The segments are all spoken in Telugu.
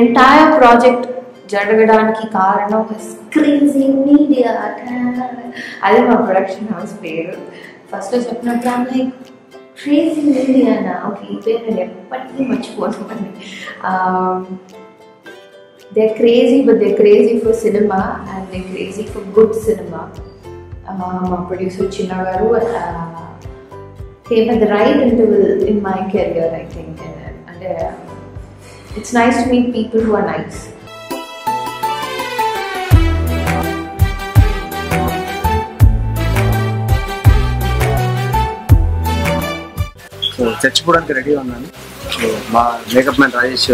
entire project జరగడానికి కారణం క్రేజీ మీడియా. అదే మా ప్రొడక్షన్ హౌస్ పేరు. ఫస్ట్లో చెప్పినప్పుడు I'm like క్రేజీ మీడియా నా. ఓకే, ఈ పేరు నేను ఎప్పటికీ మర్చిపోతున్నాను. They're crazy, but they're crazy for cinema and they're crazy for good cinema. My producer Chinna garu came at the right interval in my career, I think, and it's nice to meet people who are nice. So చచ్చిపోవడానికి రెడీగా ఉన్నాను. సో మా మేకప్ మ్యాన్ రాజేష్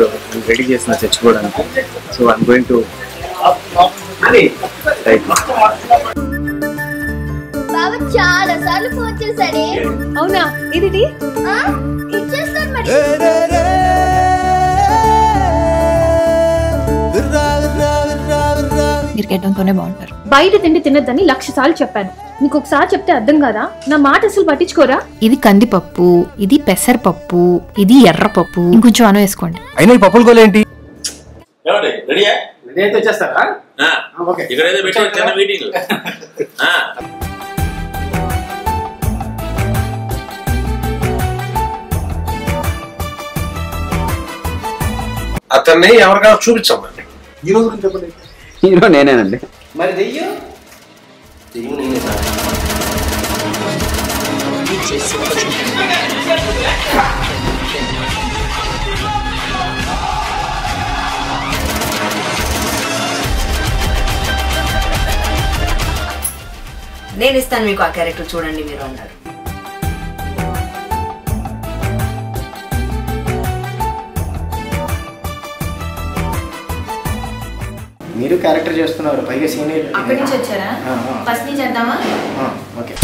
రెడీ చేసిన చచ్చిపోవడానికి. సో ఐఎమ్ గోయింగ్ టు బాబా చాలా సార్లు ఫోన్ చేశాడే. అవునా? ఇది ఇచ్చేస్తాను మరి. మీరు గెడ్డంతోనే బాగుంటారు. బయట తిండి తినద్దని 1,00,000 సార్లు చెప్పాను. నీకు ఒకసారి చెప్తే అర్థం కాదా? నా మాట అసలు పట్టించుకోరా? ఇది కందిపప్పు, ఇది పెసరపప్పు, ఇది ఎర్రపప్పు. ఇంకొంచెం అను వేసుకోండి. అయినా ఈ పప్పులు గోలేంటి? రెడీ అయితే వచ్చేస్తారా? ఇక్కడైతే పెట్టారు చిన్న మీటింగ్. అతన్ని ఎవరికైనా చూపించండి. హీరో గురించి చెప్పండి. హీరో నేనేనండి. మరి దెయ్యం నేనే సార్. నేను ఇస్తాను మీకు ఆ క్యారెక్టర్, చూడండి మీరు అన్నారు. మీరు క్యారెక్టర్ చేస్తున్నారు, పైగా సీనియర్. అక్కడి నుంచి వచ్చారా? ఫస్ట్ నుంచి చేద్దామా? ఓకే.